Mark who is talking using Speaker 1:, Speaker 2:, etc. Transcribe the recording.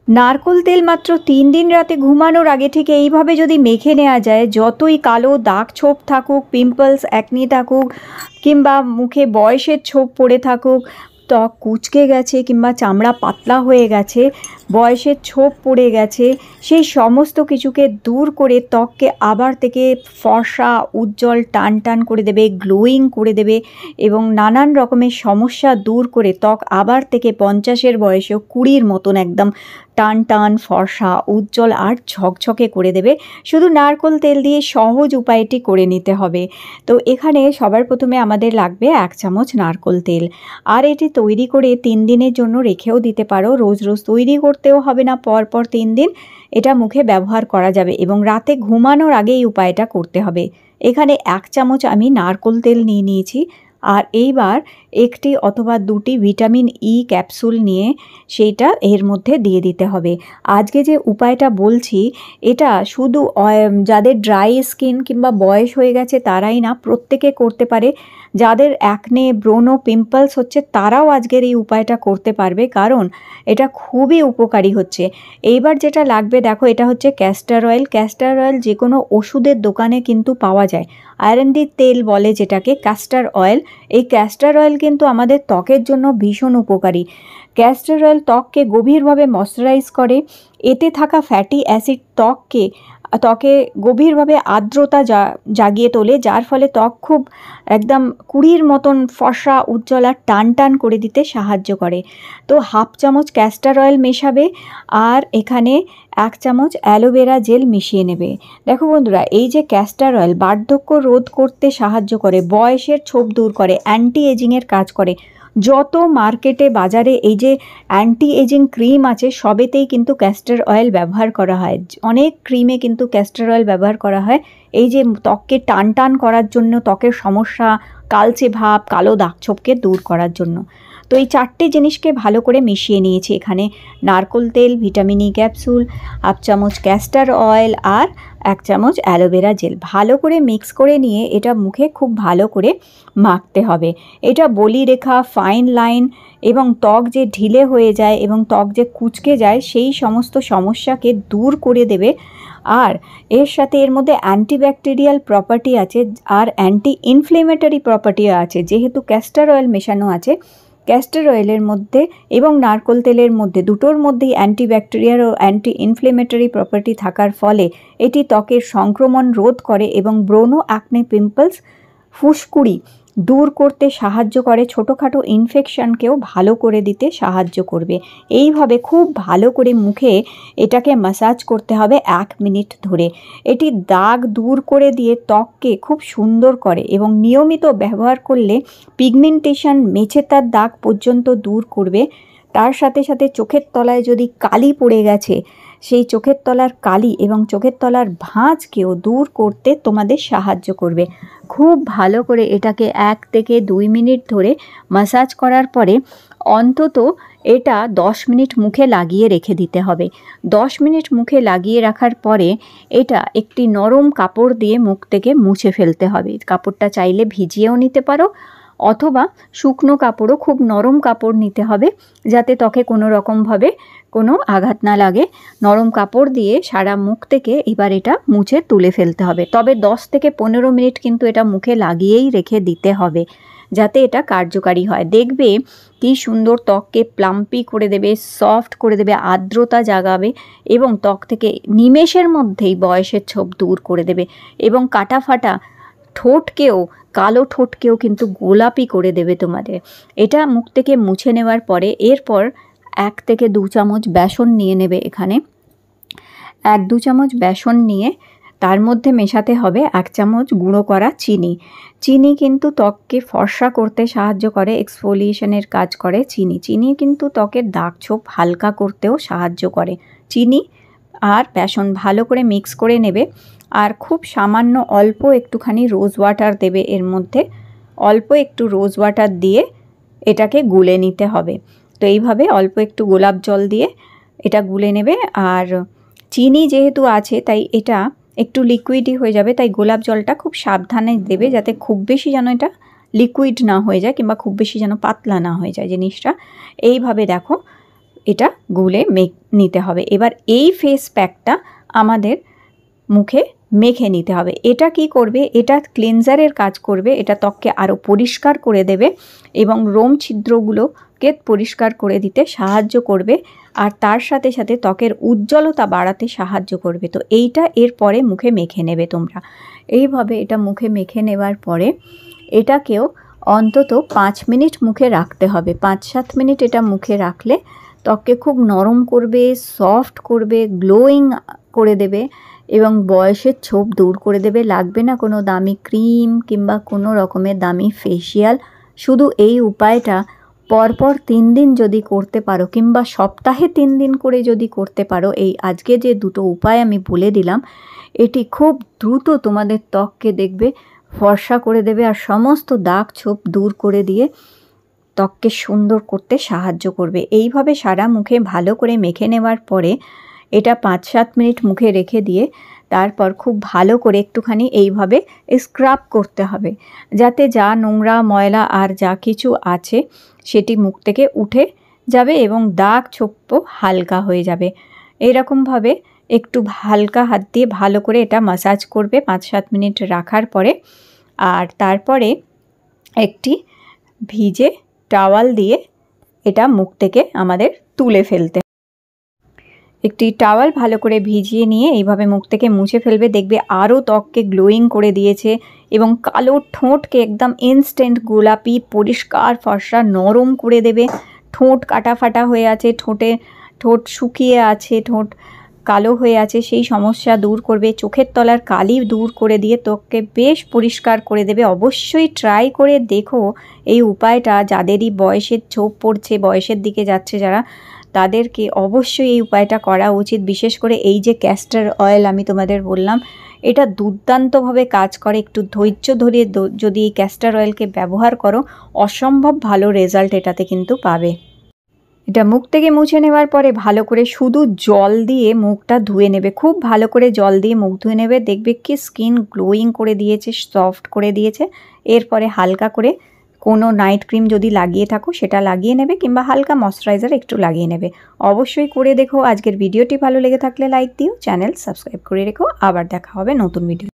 Speaker 1: নারকোল তেল মাত্র 3 দিন রাতে ঘুমানোর আগে ঠিক এইভাবে যদি মেখে নেওয়া যায়, যতই কালো দাগ ছোপ থাকুক, পিম্পলস অ্যাকনি থাকুক, কিংবা মুখে বয়সের ছোপ পড়ে থাকুক, ত্বক কুঁচকে গেছে কিংবা চামড়া পাতলা হয়ে গেছে, বয়সের ছোপ পড়ে গেছে, সেই সমস্ত কিছুকে দূর করে ত্বককে আবার থেকে ফর্সা, উজ্জ্বল, টান টান করে দেবে, গ্লোয়িং করে দেবে এবং নানান রকমের সমস্যা দূর করে ত্বক আবার থেকে 50-এর বয়সেও 20-র মতন একদম টান টান, ফর্সা, উজ্জ্বল আর ঝকঝকে করে দেবে। শুধু নারকোল তেল দিয়ে সহজ উপায়টি করে নিতে হবে। তো এখানে সবার প্রথমে আমাদের লাগবে 1 চামচ নারকোল তেল, আর এটি তৈরি করে 3 দিনের জন্য রেখেও দিতে পারো। রোজ রোজ তৈরি করতেও হবে না, পরপর 3 দিন এটা মুখে ব্যবহার করা যাবে এবং রাতে ঘুমানোর আগে এই উপায়টা করতে হবে। এখানে 1 চামচ আমি নারকোল তেল নিয়ে নিয়েছি, আর এইবার 1টি অথবা 2টি ভিটামিন ই ক্যাপসুল নিয়ে সেইটা এর মধ্যে দিয়ে দিতে হবে। আজকে যে উপায়টা বলছি এটা শুধু যাদের ড্রাই স্কিন কিংবা বয়স হয়ে গেছে তারাই না, প্রত্যেকে করতে পারে। যাদের অ্যাকনে, ব্রণ, পিম্পলস হচ্ছে তারাও আজকের এই উপায়টা করতে পারবে, কারণ এটা খুবই উপকারী হচ্ছে। এইবার যেটা লাগবে দেখো, এটা হচ্ছে ক্যাস্টর অয়েল। ক্যাস্টর অয়েল যে কোনো ওষুধের দোকানে কিন্তু পাওয়া যায়। আয়রনদির তেল বলে যেটাকে ক্যাস্টর অয়েল। এই ক্যাস্টর অয়েল কিন্তু আমাদের ত্বকের জন্য ভীষণ উপকারী। ক্যাস্টর অয়েল ত্বককে গভীরভাবে ময়শ্চারাইজ করে। এতে থাকা ফ্যাটি অ্যাসিড ত্বকে গভীরভাবে আর্দ্রতা জাগিয়ে তোলে, যার ফলে ত্বক খুব একদম 20-র মতন ফর্সা, উজ্জ্বল আর টান টান করে দিতে সাহায্য করে। তো 1/2 চামচ ক্যাস্টর অয়েল মেশাবে, আর এখানে 1 চামচ অ্যালোভেরা জেল মিশিয়ে নেবে। দেখো বন্ধুরা, এই যে ক্যাস্টর অয়েল বার্ধক্য রোধ করতে সাহায্য করে, বয়সের ছোপ দূর করে, অ্যান্টি এজিংয়ের কাজ করে। যত মার্কেটে বাজারে এই যে অ্যান্টি এজিং ক্রিম আছে সবেতেই কিন্তু ক্যাস্টর অয়েল ব্যবহার করা হয়। অনেক ক্রিমে কিন্তু ক্যাস্টর অয়েল ব্যবহার করা হয় এই যে ত্বককে টান টান করার জন্য, ত্বকের সমস্যা, কালচে ভাব, কালো দাগ ছোপকে দূর করার জন্য। তো এই 4টে জিনিসকে ভালো করে মিশিয়ে নিয়েছি। এখানে নারকোল তেল, ভিটামিন ই ক্যাপসুল, 1 চামচ ক্যাস্টর অয়েল আর 1 চামচ অ্যালোভেরা জেল ভালো করে মিক্স করে নিয়ে এটা মুখে খুব ভালো করে মাখতে হবে। এটা বলিরেখা, ফাইন লাইন এবং ত্বক যে ঢিলে হয়ে যায় এবং ত্বক যে কুঁচকে যায় সেই সমস্ত সমস্যাকে দূর করে দেবে। আর এর সাথে এর মধ্যে অ্যান্টিব্যাকটেরিয়াল প্রপার্টি আছে আর অ্যান্টি ইনফ্লেমেটরি প্রপার্টিও আছে। যেহেতু ক্যাস্টর অয়েল মেশানো আছে, ক্যাস্টর অয়েলের মধ্যে এবং নারকোল তেলের মধ্যে দুটোর মধ্যেই অ্যান্টিব্যাকটেরিয়াল ও অ্যান্টি ইনফ্লেমেটরি প্রপার্টি থাকার ফলে এটি ত্বকের সংক্রমণ রোধ করে এবং ব্রণ, অ্যাকনে, পিম্পলস, ফুসকুড়ি দূর করতে সাহায্য করে। ছোটোখাটো ইনফেকশনকেও ভালো করে দিতে সাহায্য করবে। এইভাবে খুব ভালো করে মুখে এটাকে ম্যাসাজ করতে হবে 1 মিনিট ধরে। এটি দাগ দূর করে দিয়ে ত্বককে খুব সুন্দর করে এবং নিয়মিত ব্যবহার করলে পিগমেন্টেশন, মেচেতার দাগ পর্যন্ত দূর করবে। তার সাথে সাথে চোখের তলায় যদি কালি পড়ে গেছে, সেই চোখের তলার কালি এবং চোখের তলার ভাঁজকেও দূর করতে তোমাদের সাহায্য করবে। খুব ভালো করে এটাকে 1 থেকে 2 মিনিট ধরে ম্যাসাজ করার পরে অন্তত এটা 10 মিনিট মুখে লাগিয়ে রেখে দিতে হবে। 10 মিনিট মুখে লাগিয়ে রাখার পরে এটা একটি নরম কাপড় দিয়ে মুখ থেকে মুছে ফেলতে হবে। কাপড়টা চাইলে ভিজিয়েও নিতে পারো, অথবা শুকনো কাপড়ও, খুব নরম কাপড় নিতে হবে যাতে ত্বকে কোনো রকমভাবে কোনো আঘাত না লাগে। নরম কাপড় দিয়ে সারা মুখ থেকে এবার এটা মুছে তুলে ফেলতে হবে। তবে 10 থেকে 15 মিনিট কিন্তু এটা মুখে লাগিয়েই রেখে দিতে হবে যাতে এটা কার্যকারী হয়। দেখবে কি সুন্দর ত্বককে প্লাম্পি করে দেবে, সফট করে দেবে, আর্দ্রতা জাগাবে এবং ত্বক থেকে নিমেষের মধ্যেই বয়সের ছোপ দূর করে দেবে এবং কাটা ফাটা ঠোঁটকেও, কালো ঠোঁটকেও কিন্তু গোলাপি করে দেবে তোমাদের। এটা মুখ থেকে মুছে নেওয়ার পরে এরপর 1 থেকে 2 চামচ বেসন নিয়ে নেবে। এখানে 1-2 চামচ বেসন নিয়ে তার মধ্যে মেশাতে হবে 1 চামচ গুঁড়ো করা চিনি। চিনি কিন্তু ত্বককে ফর্সা করতে সাহায্য করে, এক্সফোলিয়েশনের কাজ করে চিনি কিন্তু ত্বকের দাগ ছোপ হালকা করতেও সাহায্য করে। চিনি আর বেসন ভালো করে মিক্স করে নেবে, আর খুব সামান্য অল্প একটুখানি রোজ ওয়াটার দেবে এর মধ্যে। অল্প একটু রোজ ওয়াটার দিয়ে এটাকে গুলে নিতে হবে। তো এইভাবে অল্প একটু গোলাপ জল দিয়ে এটা গুলে নেবে। আর চিনি যেহেতু আছে তাই এটা একটু লিকুইডই হয়ে যাবে, তাই গোলাপ জলটা খুব সাবধানে দেবে যাতে খুব বেশি যেন এটা লিকুইড না হয়ে যায় কিংবা খুব বেশি যেন পাতলা না হয়ে যায় জিনিসটা। এইভাবে দেখো এটা গুলে নিতে হবে। এবার এই ফেস প্যাকটা আমাদের মুখে মেখে নিতে হবে। এটা কি করবে, এটা ক্লিনজারের কাজ করবে, এটা ত্বককে আরও পরিষ্কার করে দেবে এবং রোম ছিদ্রগুলোকে পরিষ্কার করে দিতে সাহায্য করবে, আর তার সাথে সাথে ত্বকের উজ্জ্বলতা বাড়াতে সাহায্য করবে। তো এইটা এরপরে মুখে মেখে নেবে তোমরা। এইভাবে এটা মুখে মেখে নেওয়ার পরে এটাকেও অন্তত 5 মিনিট মুখে রাখতে হবে। 5-7 মিনিট এটা মুখে রাখলে ত্বককে খুব নরম করবে, সফট করবে, গ্লোয়িং করে দেবে এবং বয়সের ছোপ দূর করে দেবে। লাগবে না কোনো দামি ক্রিম কিংবা কোনো রকমের দামি ফেসিয়াল। শুধু এই উপায়টা পরপর 3 দিন যদি করতে পারো কিংবা সপ্তাহে 3 দিন করে যদি করতে পারো, এই আজকে যে দুটো উপায় আমি বলে দিলাম, এটি খুব দ্রুত তোমাদের ত্বককে দেখবে ফর্সা করে দেবে আর সমস্ত দাগ ছোপ দূর করে দিয়ে ত্বককে সুন্দর করতে সাহায্য করবে। এইভাবে সারা মুখে ভালো করে মেখে নেওয়ার পরে এটা 5-7 মিনিট মুখে রেখে দিয়ে তারপর খুব ভালো করে একটুখানি এইভাবে স্ক্রাব করতে হবে, যাতে যা নোংরা ময়লা আর যা কিছু আছে সেটি মুখ থেকে উঠে যাবে এবং দাগ ছোপ হালকা হয়ে যাবে। এইরকমভাবে একটু হালকা হাত দিয়ে ভালো করে এটা মাসাজ করবে 5-7 মিনিট রাখার পরে। আর তারপরে একটি ভিজে টাওয়াল দিয়ে এটা মুখ থেকে আমাদের তুলে ফেলতে। একটি টাওয়াল ভালো করে ভিজিয়ে নিয়ে এইভাবে মুখ থেকে মুছে ফেলবে, দেখবে আরও ত্বককে গ্লোয়িং করে দিয়েছে এবং কালো ঠোঁটকে একদম ইনস্ট্যান্ট গোলাপি পরিষ্কার ফর্সা নরম করে দেবে। ঠোঁট কাটা ফাটা হয়ে আছে, ঠোঁট শুকিয়ে আছে, ঠোঁট কালো হয়ে আছে, সেই সমস্যা দূর করবে। চোখের তলার কালি দূর করে দিয়ে ত্বককে বেশ পরিষ্কার করে দেবে। অবশ্যই ট্রাই করে দেখো এই উপায়টা। যাদেরই বয়সের ছোপ পড়ছে, বয়সের দিকে যাচ্ছে যারা, তাদেরকে অবশ্যই এই উপায়টা করা উচিত। বিশেষ করে এই যে ক্যাস্টর অয়েল আমি তোমাদের বললাম, এটা দুর্দান্তভাবে কাজ করে। একটু ধৈর্য ধরে যদি এই ক্যাস্টর অয়েলকে ব্যবহার করো, অসম্ভব ভালো রেজাল্ট এটাতে কিন্তু পাবে। এটা মুখ থেকে মুছে নেওয়ার পরে ভালো করে শুধু জল দিয়ে মুখটা ধুয়ে নেবে, খুব ভালো করে জল দিয়ে মুখ ধুয়ে নেবে। দেখবে কি স্কিন গ্লোয়িং করে দিয়েছে, সফট করে দিয়েছে। এরপরে হালকা করে কোনো নাইট ক্রিম যদি লাগিয়ে থাকো সেটা লাগিয়ে নেবে কিংবা হালকা ময়শ্চারাইজার একটু লাগিয়ে নেবে। অবশ্যই করে দেখো। আজকের ভিডিওটি ভালো লেগে থাকলে লাইক দিও, চ্যানেল সাবস্ক্রাইব করে রেখো। আবার দেখা হবে নতুন ভিডিও।